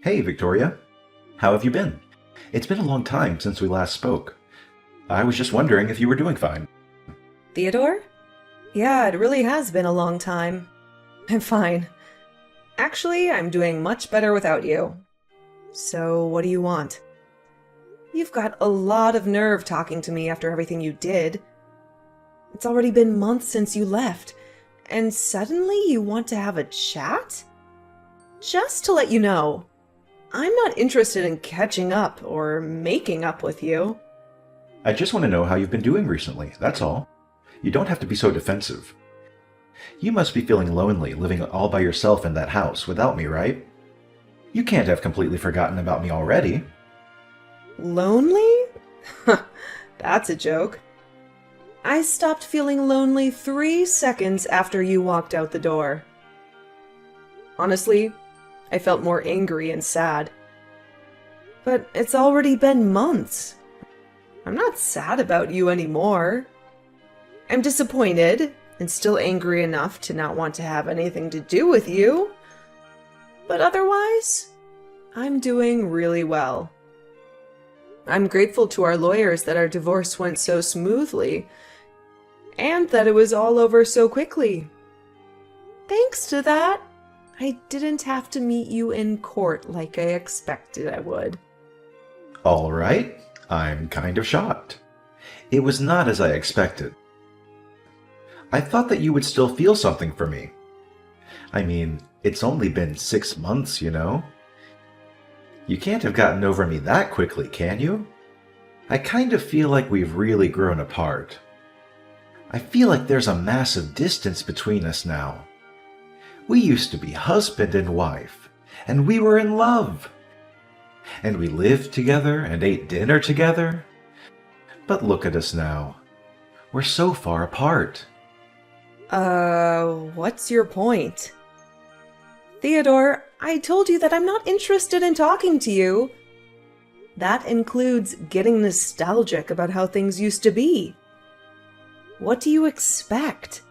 Hey, Victoria. How have you been? It's been a long time since we last spoke. I was just wondering if you were doing fine. Theodore? Yeah, it really has been a long time. I'm fine. Actually, I'm doing much better without you. So, what do you want? You've got a lot of nerve talking to me after everything you did. It's already been months since you left, and suddenly you want to have a chat? Just to let you know, I'm not interested in catching up or making up with you. I just want to know how you've been doing recently, that's all. You don't have to be so defensive. You must be feeling lonely living all by yourself in that house without me, right? You can't have completely forgotten about me already. Lonely? That's a joke. I stopped feeling lonely 3 seconds after you walked out the door. Honestly, I felt more angry and sad. But it's already been months. I'm not sad about you anymore. I'm disappointed and still angry enough to not want to have anything to do with you. But otherwise, I'm doing really well. I'm grateful to our lawyers that our divorce went so smoothly, and that it was all over so quickly. Thanks to that, I didn't have to meet you in court like I expected I would. All right, I'm kind of shocked. It was not as I expected. I thought that you would still feel something for me. I mean, it's only been 6 months, you know? You can't have gotten over me that quickly, can you? I kind of feel like we've really grown apart. I feel like there's a massive distance between us now. We used to be husband and wife, and we were in love. And we lived together and ate dinner together. But look at us now. We're so far apart. What's your point? Theodore, I told you that I'm not interested in talking to you. That includes getting nostalgic about how things used to be. What do you expect?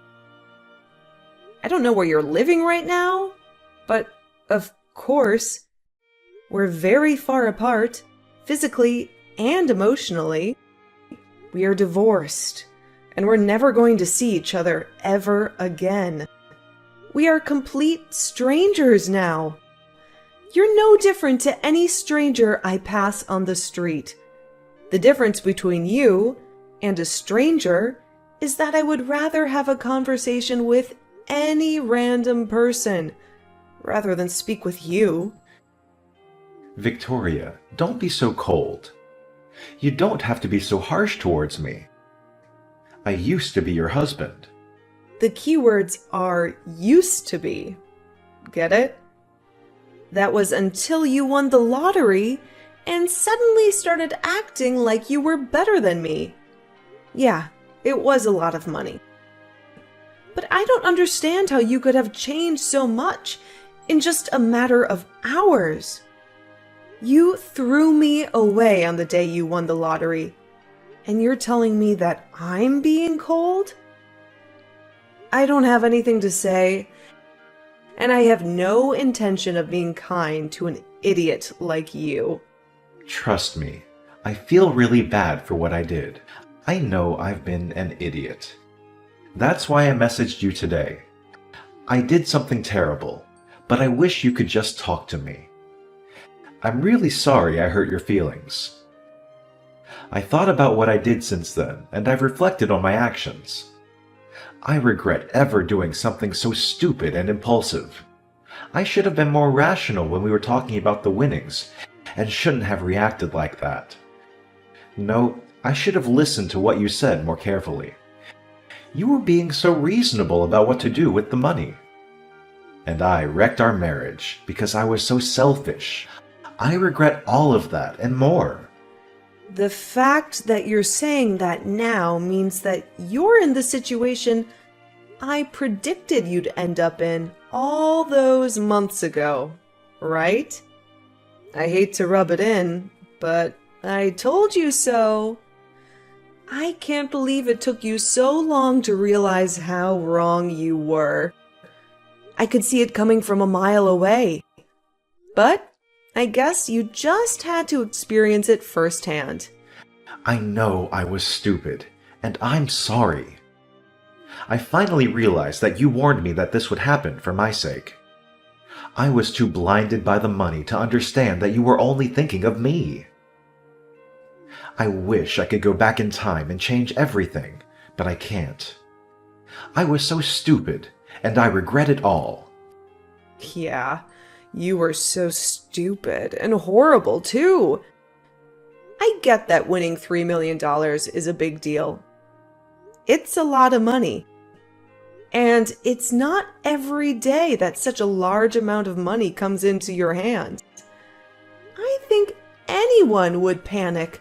I don't know where you're living right now, but of course, we're very far apart, physically and emotionally. We are divorced, and we're never going to see each other ever again. We are complete strangers now. You're no different to any stranger I pass on the street. The difference between you and a stranger is that I would rather have a conversation with any random person rather than speak with you. Victoria, don't be so cold. You don't have to be so harsh towards me. I used to be your husband. The keywords are used to be. Get it? That was until you won the lottery and suddenly started acting like you were better than me. Yeah, it was a lot of money. But I don't understand how you could have changed so much in just a matter of hours. You threw me away on the day you won the lottery, and you're telling me that I'm being cold? I don't have anything to say, and I have no intention of being kind to an idiot like you. Trust me, I feel really bad for what I did. I know I've been an idiot. That's why I messaged you today. I did something terrible, but I wish you could just talk to me. I'm really sorry I hurt your feelings. I thought about what I did since then, and I've reflected on my actions. I regret ever doing something so stupid and impulsive. I should have been more rational when we were talking about the winnings, and shouldn't have reacted like that. No, I should have listened to what you said more carefully. You were being so reasonable about what to do with the money. And I wrecked our marriage because I was so selfish. I regret all of that and more. The fact that you're saying that now means that you're in the situation I predicted you'd end up in all those months ago, right? I hate to rub it in, but I told you so. I can't believe it took you so long to realize how wrong you were. I could see it coming from a mile away. But I guess you just had to experience it firsthand. I know I was stupid, and I'm sorry. I finally realized that you warned me that this would happen for my sake. I was too blinded by the money to understand that you were only thinking of me. I wish I could go back in time and change everything, but I can't. I was so stupid, and I regret it all. Yeah, you were so stupid and horrible, too. I get that winning $3 million is a big deal. It's a lot of money. And it's not every day that such a large amount of money comes into your hand. I think anyone would panic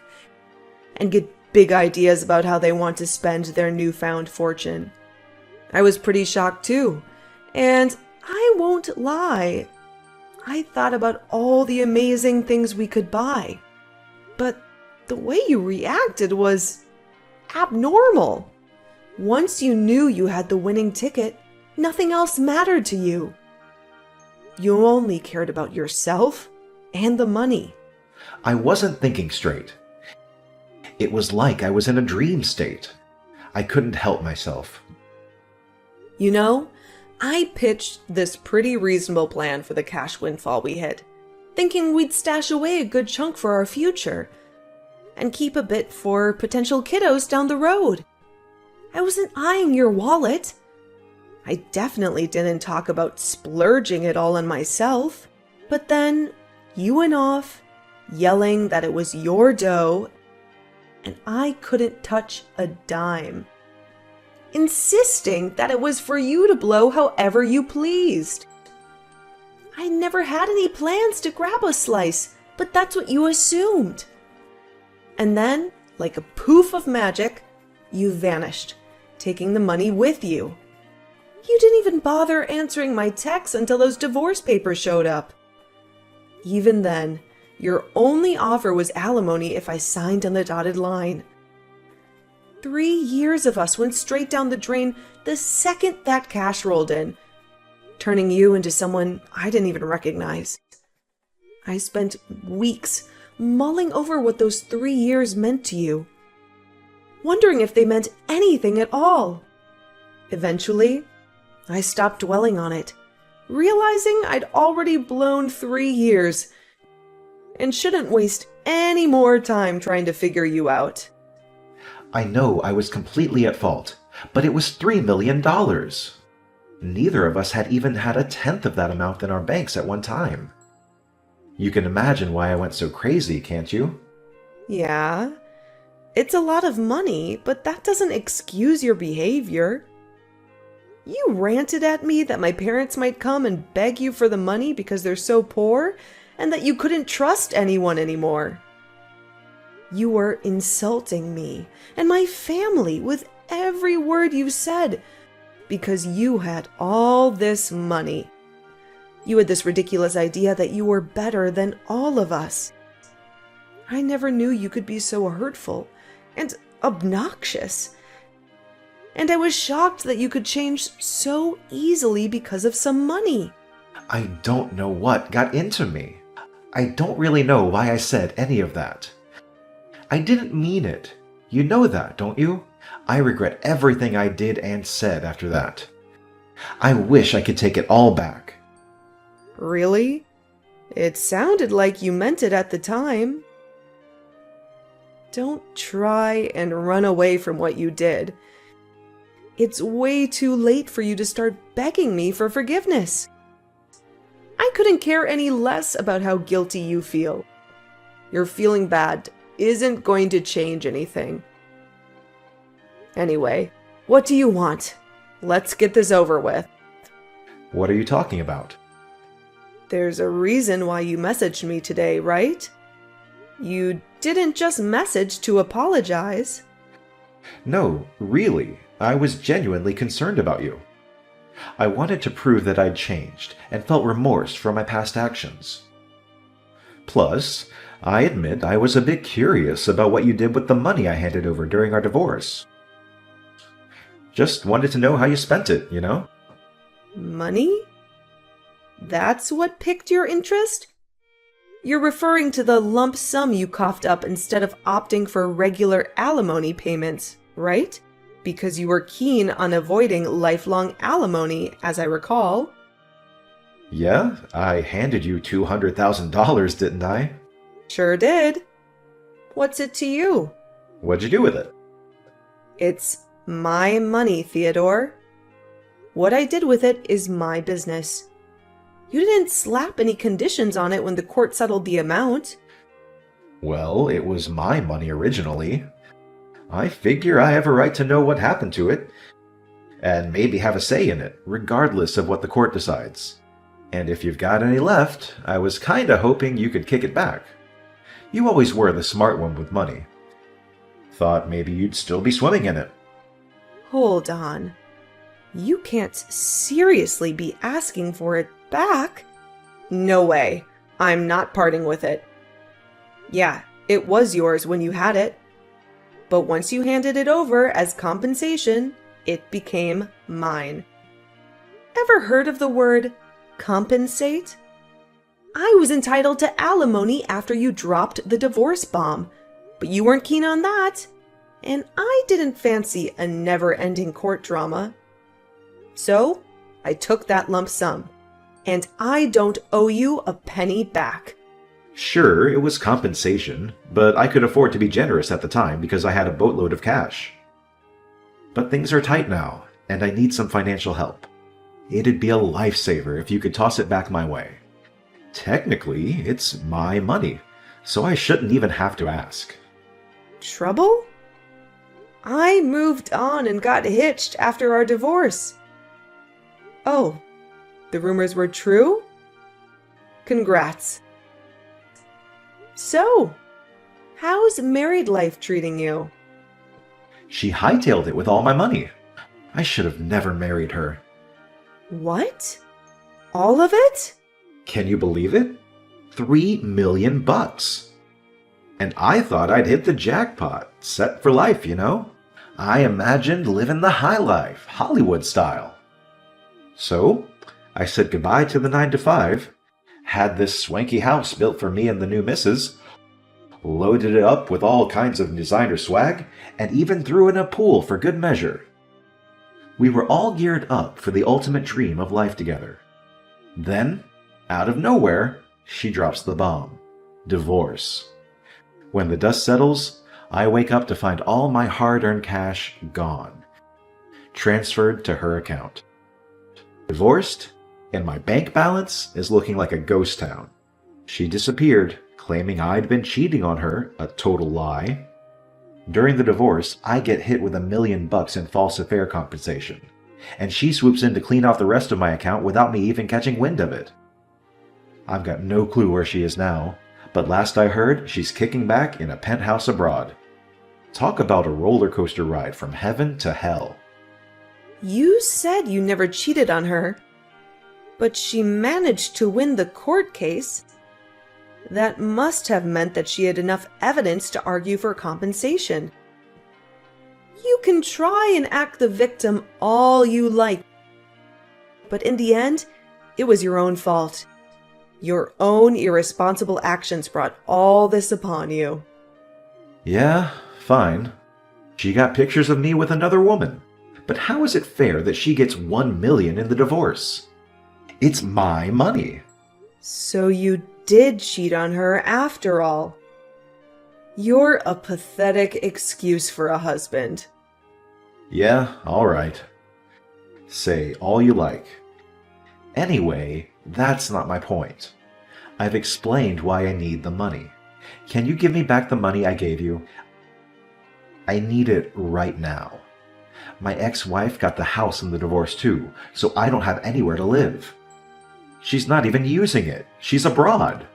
and get big ideas about how they want to spend their newfound fortune. I was pretty shocked too, and I won't lie. I thought about all the amazing things we could buy, but the way you reacted was abnormal. Once you knew you had the winning ticket, nothing else mattered to you. You only cared about yourself and the money. I wasn't thinking straight. It was like I was in a dream state. I couldn't help myself. You know, I pitched this pretty reasonable plan for the cash windfall we hit, thinking we'd stash away a good chunk for our future and keep a bit for potential kiddos down the road. I wasn't eyeing your wallet. I definitely didn't talk about splurging it all on myself. But then you went off, yelling that it was your dough, and I couldn't touch a dime, insisting that it was for you to blow however you pleased. I never had any plans to grab a slice, but that's what you assumed. And then, like a poof of magic, you vanished, taking the money with you. You didn't even bother answering my texts until those divorce papers showed up. Even then, your only offer was alimony if I signed on the dotted line. 3 years of us went straight down the drain the second that cash rolled in, turning you into someone I didn't even recognize. I spent weeks mulling over what those 3 years meant to you, wondering if they meant anything at all. Eventually, I stopped dwelling on it, realizing I'd already blown 3 years and shouldn't waste any more time trying to figure you out. I know I was completely at fault, but it was $3 million. Neither of us had even had a tenth of that amount in our banks at one time. You can imagine why I went so crazy, can't you? Yeah, it's a lot of money, but that doesn't excuse your behavior. You ranted at me that my parents might come and beg you for the money because they're so poor, and that you couldn't trust anyone anymore. You were insulting me and my family with every word you said because you had all this money. You had this ridiculous idea that you were better than all of us. I never knew you could be so hurtful and obnoxious. And I was shocked that you could change so easily because of some money. I don't know what got into me. I don't really know why I said any of that. I didn't mean it. You know that, don't you? I regret everything I did and said after that. I wish I could take it all back. Really? It sounded like you meant it at the time. Don't try and run away from what you did. It's way too late for you to start begging me for forgiveness. I couldn't care any less about how guilty you feel. Your feeling bad isn't going to change anything. Anyway, what do you want? Let's get this over with. What are you talking about? There's a reason why you messaged me today, right? You didn't just message to apologize. No, really, I was genuinely concerned about you. I wanted to prove that I'd changed and felt remorse for my past actions. Plus, I admit I was a bit curious about what you did with the money I handed over during our divorce. Just wanted to know how you spent it, you know? Money? That's what piqued your interest? You're referring to the lump sum you coughed up instead of opting for regular alimony payments, right? Because you were keen on avoiding lifelong alimony, as I recall. Yeah, I handed you $200,000, didn't I? Sure did. What's it to you? What'd you do with it? It's my money, Theodore. What I did with it is my business. You didn't slap any conditions on it when the court settled the amount. Well, it was my money originally. I figure I have a right to know what happened to it, and maybe have a say in it, regardless of what the court decides. And if you've got any left, I was kinda hoping you could kick it back. You always were the smart one with money. Thought maybe you'd still be swimming in it. Hold on. You can't seriously be asking for it back? No way. I'm not parting with it. Yeah, it was yours when you had it. But once you handed it over as compensation, it became mine. Ever heard of the word compensate? I was entitled to alimony after you dropped the divorce bomb, but you weren't keen on that, and I didn't fancy a never-ending court drama. So, I took that lump sum, and I don't owe you a penny back. Sure, it was compensation, but I could afford to be generous at the time because I had a boatload of cash. But things are tight now, and I need some financial help. It'd be a lifesaver if you could toss it back my way. Technically, it's my money, so I shouldn't even have to ask. Trouble? I moved on and got hitched after our divorce. Oh, the rumors were true? Congrats. So, how's married life treating you? She hightailed it with all my money. I should have never married her. What? All of it? Can you believe it? $3 million. And I thought I'd hit the jackpot, set for life, you know? I imagined living the high life, Hollywood style. So, I said goodbye to the 9-to-5, had this swanky house built for me and the new missus, loaded it up with all kinds of designer swag, and even threw in a pool for good measure. We were all geared up for the ultimate dream of life together. Then, out of nowhere, she drops the bomb. Divorce. When the dust settles, I wake up to find all my hard-earned cash gone. Transferred to her account. Divorced, and my bank balance is looking like a ghost town. She disappeared, claiming I'd been cheating on her, a total lie. During the divorce, I get hit with $1 million in false affair compensation, and she swoops in to clean out the rest of my account without me even catching wind of it. I've got no clue where she is now, but last I heard, she's kicking back in a penthouse abroad. Talk about a roller coaster ride from heaven to hell. You said you never cheated on her, but she managed to win the court case. That must have meant that she had enough evidence to argue for compensation. You can try and act the victim all you like, but in the end, it was your own fault. Your own irresponsible actions brought all this upon you. Yeah, fine. She got pictures of me with another woman. But how is it fair that she gets $1 million in the divorce? It's my money. So you did cheat on her after all. You're a pathetic excuse for a husband. Yeah, all right. Say all you like. Anyway, that's not my point. I've explained why I need the money. Can you give me back the money I gave you? I need it right now. My ex-wife got the house in the divorce too, so I don't have anywhere to live. She's not even using it. She's abroad.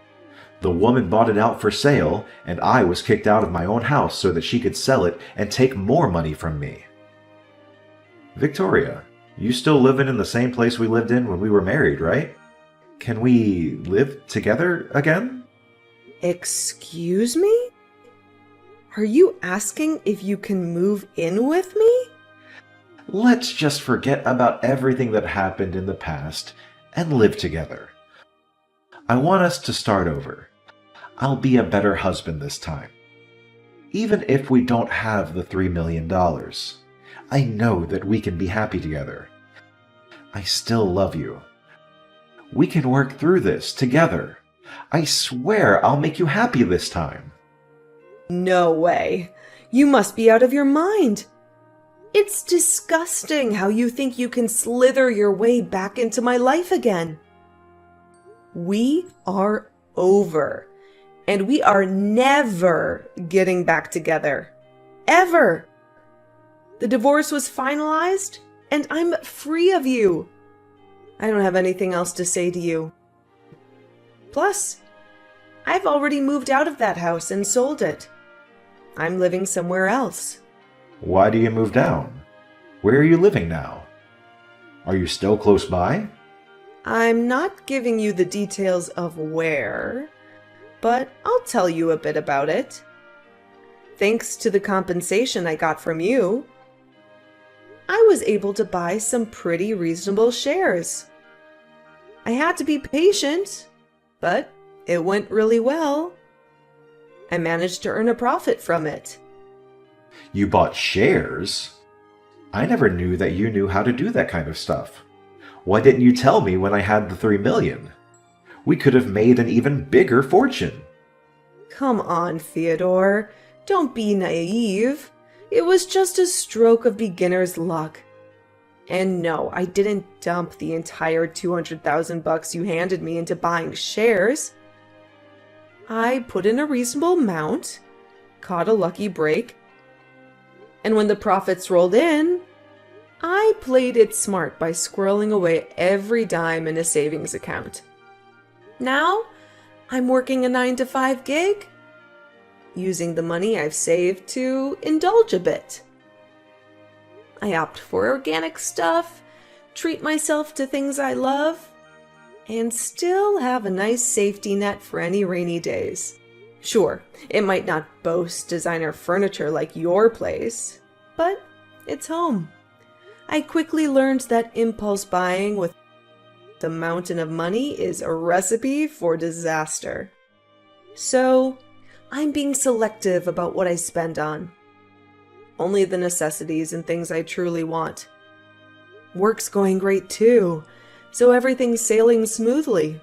The woman bought it out for sale, and I was kicked out of my own house so that she could sell it and take more money from me. Victoria, you still living in the same place we lived in when we were married, right? Can we live together again? Excuse me? Are you asking if you can move in with me? Let's just forget about everything that happened in the past and live together. I want us to start over. I'll be a better husband this time. Even if we don't have the $3 million, I know that we can be happy together. I still love you. We can work through this together. I swear I'll make you happy this time. No way. You must be out of your mind. It's disgusting how you think you can slither your way back into my life again. We are over, and we are never getting back together. Ever. The divorce was finalized, and I'm free of you. I don't have anything else to say to you. Plus, I've already moved out of that house and sold it. I'm living somewhere else. Why do you move down? Where are you living now? Are you still close by? I'm not giving you the details of where, but I'll tell you a bit about it. Thanks to the compensation I got from you, I was able to buy some pretty reasonable shares. I had to be patient, but it went really well. I managed to earn a profit from it. You bought shares? I never knew that you knew how to do that kind of stuff. Why didn't you tell me when I had the $3 million? We could have made an even bigger fortune. Come on, Theodore. Don't be naive. It was just a stroke of beginner's luck. And no, I didn't dump the entire $200,000 you handed me into buying shares. I put in a reasonable amount, caught a lucky break, and when the profits rolled in, I played it smart by squirreling away every dime in a savings account. Now, I'm working a 9-to-5 gig, using the money I've saved to indulge a bit. I opt for organic stuff, treat myself to things I love, and still have a nice safety net for any rainy days. Sure, it might not boast designer furniture like your place, but it's home. I quickly learned that impulse buying with a mountain of money is a recipe for disaster. So, I'm being selective about what I spend on. Only the necessities and things I truly want. Work's going great too, so everything's sailing smoothly.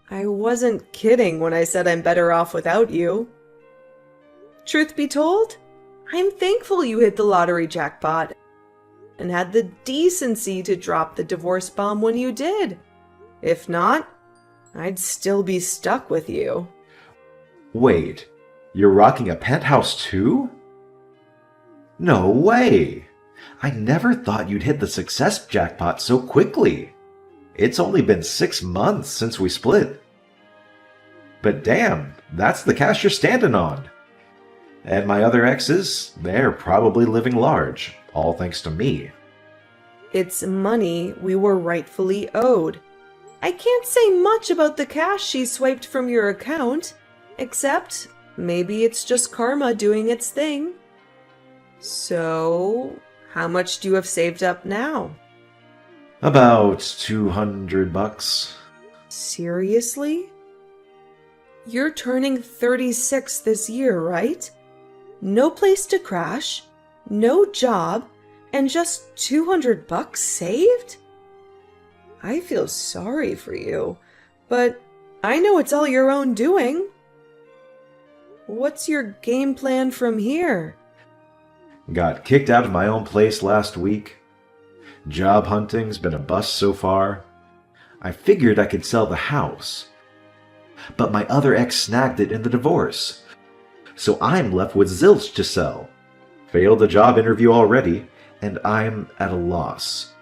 I wasn't kidding when I said I'm better off without you. Truth be told, I'm thankful you hit the lottery jackpot and had the decency to drop the divorce bomb when you did. If not, I'd still be stuck with you. Wait, you're rocking a penthouse too? No way! I never thought you'd hit the success jackpot so quickly. It's only been 6 months since we split. But damn, that's the cash you're standing on. And my other exes, they're probably living large, all thanks to me. It's money we were rightfully owed. I can't say much about the cash she swiped from your account, except maybe it's just karma doing its thing. So, how much do you have saved up now? About $200. Seriously? You're turning 36 this year, right? No place to crash, no job, and just $200 saved? I feel sorry for you, but I know it's all your own doing. What's your game plan from here? Got kicked out of my own place last week. Job hunting's been a bust so far. I figured I could sell the house. But my other ex snagged it in the divorce. So I'm left with zilch to sell. Failed the job interview already, and I'm at a loss.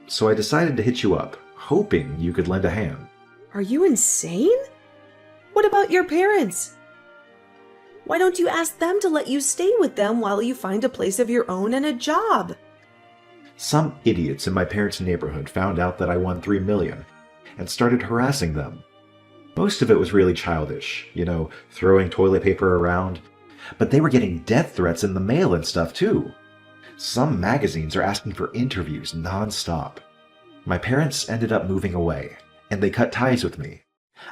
So I decided to hit you up, hoping you could lend a hand. Are you insane? What about your parents? Why don't you ask them to let you stay with them while you find a place of your own and a job? Some idiots in my parents' neighborhood found out that I won $3 million and started harassing them. Most of it was really childish, throwing toilet paper around. But they were getting death threats in the mail and stuff too. Some magazines are asking for interviews nonstop. My parents ended up moving away, and they cut ties with me.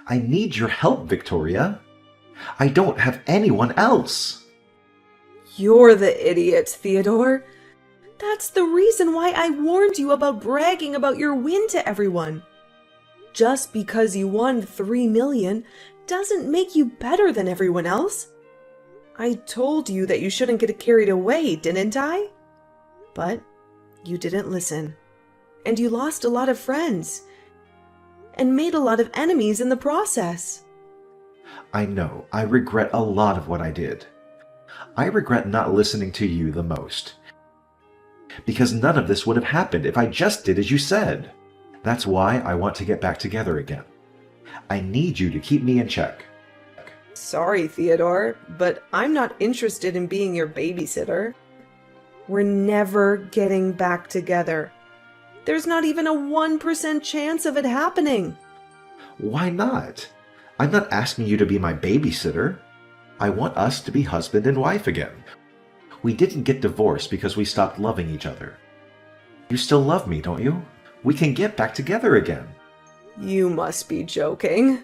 I need your help, Victoria. I don't have anyone else. You're the idiot, Theodore. That's the reason why I warned you about bragging about your win to everyone. Just because you won 3 million doesn't make you better than everyone else. I told you that you shouldn't get carried away, didn't I? But you didn't listen. And you lost a lot of friends. And made a lot of enemies in the process. I know, I regret a lot of what I did. I regret not listening to you the most. Because none of this would have happened if I just did as you said. That's why I want to get back together again. I need you to keep me in check. Sorry, Theodore, but I'm not interested in being your babysitter. We're never getting back together. There's not even a 1% chance of it happening. Why not? I'm not asking you to be my babysitter. I want us to be husband and wife again. We didn't get divorced because we stopped loving each other. You still love me, don't you? We can get back together again. You must be joking.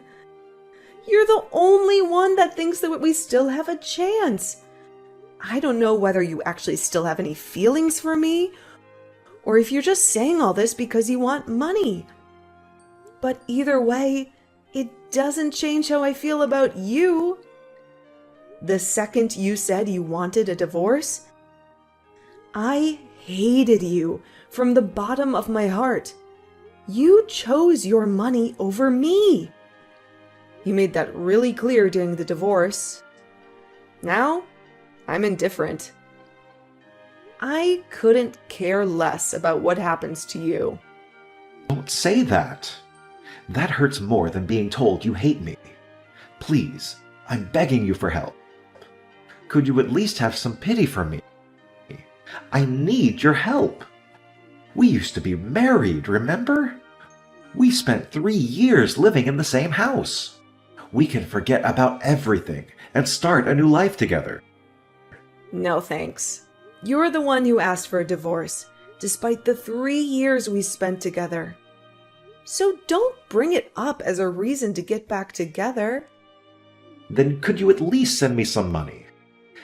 You're the only one that thinks that we still have a chance. I don't know whether you actually still have any feelings for me, or if you're just saying all this because you want money. But either way, it doesn't change how I feel about you. The second you said you wanted a divorce, I hated you from the bottom of my heart. You chose your money over me. You made that really clear during the divorce. Now, I'm indifferent. I couldn't care less about what happens to you. Don't say that. That hurts more than being told you hate me. Please, I'm begging you for help. Could you at least have some pity for me? I need your help. We used to be married, remember? We spent 3 years living in the same house. We can forget about everything and start a new life together. No thanks. You're the one who asked for a divorce, despite the 3 years we spent together. So don't bring it up as a reason to get back together. Then could you at least send me some money?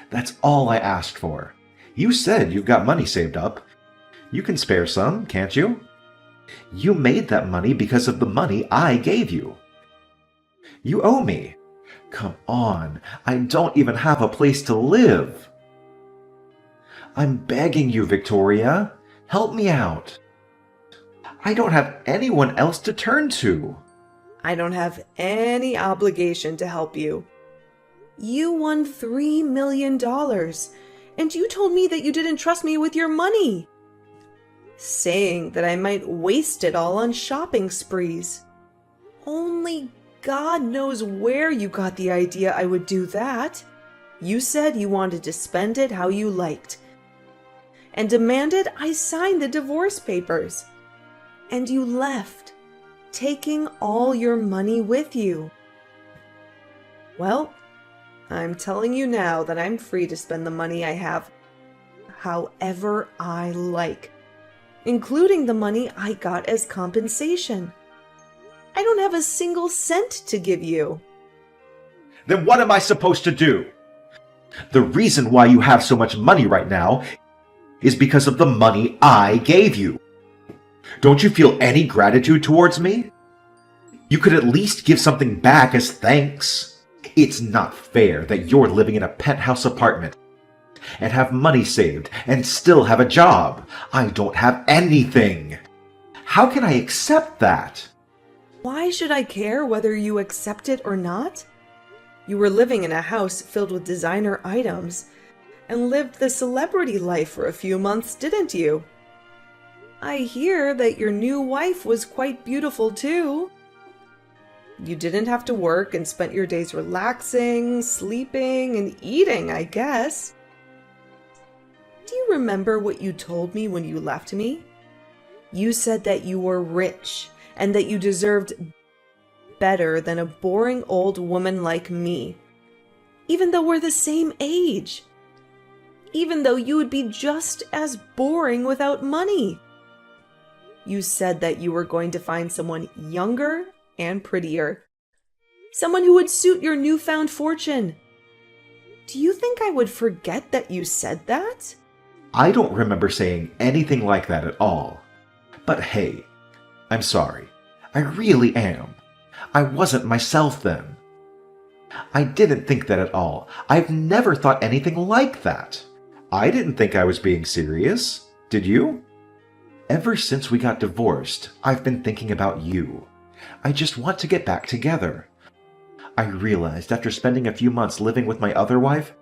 That's all I asked for. You said you've got money saved up. You can spare some, can't you? You made that money because of the money I gave you. You owe me. Come on, I don't even have a place to live. I'm begging you, Victoria. Help me out. I don't have anyone else to turn to. I don't have any obligation to help you. You won $3 million, and you told me that you didn't trust me with your money, saying that I might waste it all on shopping sprees. Only God knows where you got the idea I would do that. You said you wanted to spend it how you liked, and demanded I sign the divorce papers. And you left, taking all your money with you. Well, I'm telling you now that I'm free to spend the money I have however I like, including the money I got as compensation. I don't have a single cent to give you. Then what am I supposed to do? The reason why you have so much money right now is because of the money I gave you. Don't you feel any gratitude towards me? You could at least give something back as thanks. It's not fair that you're living in a penthouse apartment and have money saved and still have a job. I don't have anything. How can I accept that? Why should I care whether you accept it or not? You were living in a house filled with designer items and lived the celebrity life for a few months, didn't you? I hear that your new wife was quite beautiful too. You didn't have to work and spent your days relaxing, sleeping, and eating, I guess. Do you remember what you told me when you left me? You said that you were rich and that you deserved better than a boring old woman like me, even though we're the same age. Even though you would be just as boring without money. You said that you were going to find someone younger and prettier. Someone who would suit your newfound fortune. Do you think I would forget that you said that? I don't remember saying anything like that at all. But hey, I'm sorry. I really am. I wasn't myself then. I didn't think that at all. I've never thought anything like that. I didn't think I was being serious. Did you? Ever since we got divorced, I've been thinking about you. I just want to get back together. I realized after spending a few months living with my other wife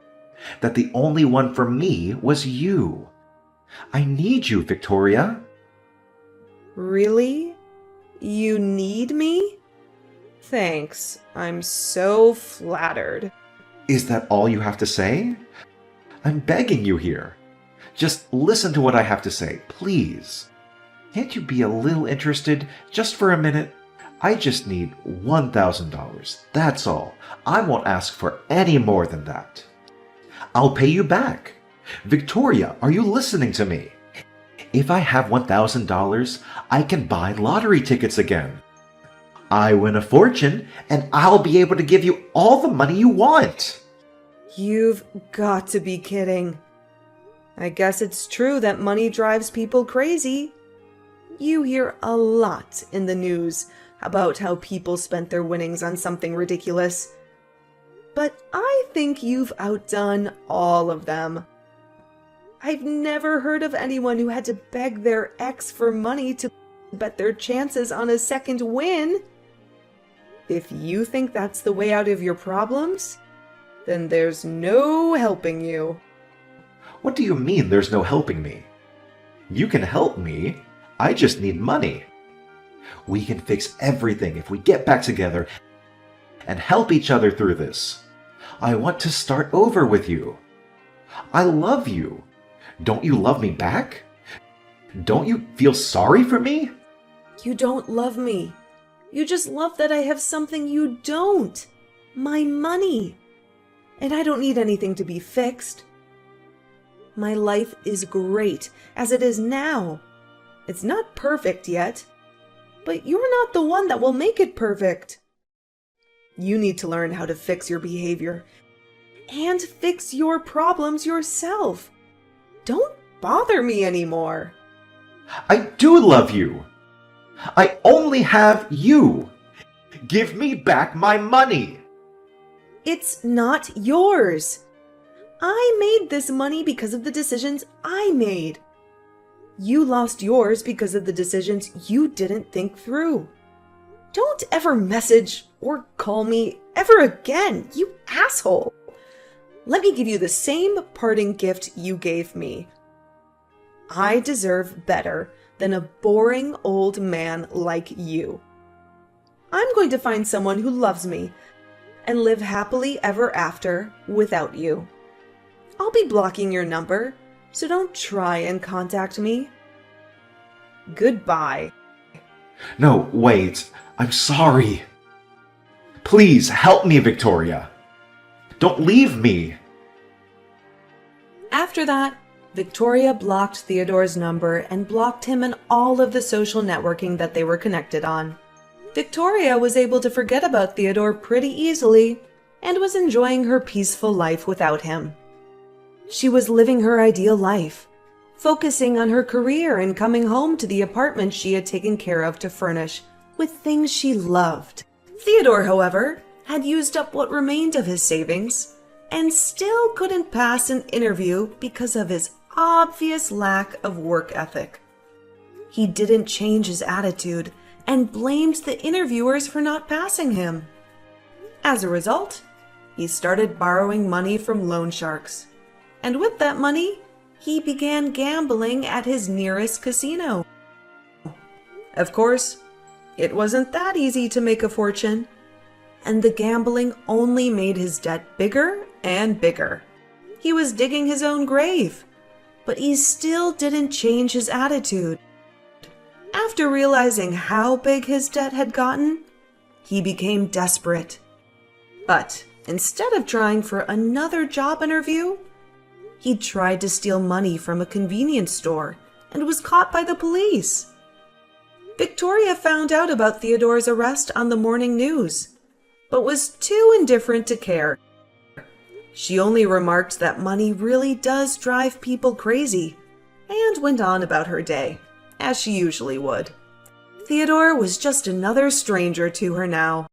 that the only one for me was you. I need you, Victoria. Really? You need me? Thanks. I'm so flattered. Is that all you have to say? I'm begging you here. Just listen to what I have to say, please. Can't you be a little interested just for a minute? I just need $1,000. That's all. I won't ask for any more than that. I'll pay you back. Victoria, are you listening to me? If I have $1,000, I can buy lottery tickets again. I win a fortune, and I'll be able to give you all the money you want. You've got to be kidding. I guess it's true that money drives people crazy. You hear a lot in the news about how people spent their winnings on something ridiculous. But I think you've outdone all of them. I've never heard of anyone who had to beg their ex for money to bet their chances on a second win. If you think that's the way out of your problems, then there's no helping you. What do you mean there's no helping me? You can help me. I just need money. We can fix everything if we get back together and help each other through this. I want to start over with you. I love you. Don't you love me back? Don't you feel sorry for me? You don't love me. You just love that I have something you don't. My money. And I don't need anything to be fixed. My life is great as it is now. It's not perfect yet, but you're not the one that will make it perfect. You need to learn how to fix your behavior and fix your problems yourself. Don't bother me anymore. I do love you. I only have you. Give me back my money. It's not yours. I made this money because of the decisions I made. You lost yours because of the decisions you didn't think through. Don't ever message or call me ever again, you asshole. Let me give you the same parting gift you gave me. I deserve better than a boring old man like you. I'm going to find someone who loves me and live happily ever after without you. I'll be blocking your number, so don't try and contact me. Goodbye. No, wait. I'm sorry. Please help me, Victoria. Don't leave me. After that, Victoria blocked Theodore's number and blocked him in all of the social networking that they were connected on. Victoria was able to forget about Theodore pretty easily and was enjoying her peaceful life without him. She was living her ideal life, focusing on her career and coming home to the apartment she had taken care of to furnish with things she loved. Theodore, however, had used up what remained of his savings and still couldn't pass an interview because of his obvious lack of work ethic. He didn't change his attitude and blamed the interviewers for not passing him. As a result, he started borrowing money from loan sharks. And with that money, he began gambling at his nearest casino. Of course, it wasn't that easy to make a fortune, and the gambling only made his debt bigger and bigger. He was digging his own grave, but he still didn't change his attitude. After realizing how big his debt had gotten, he became desperate. But instead of trying for another job interview, he tried to steal money from a convenience store and was caught by the police. Victoria found out about Theodore's arrest on the morning news, but was too indifferent to care. She only remarked that money really does drive people crazy, and went on about her day, as she usually would. Theodore was just another stranger to her now.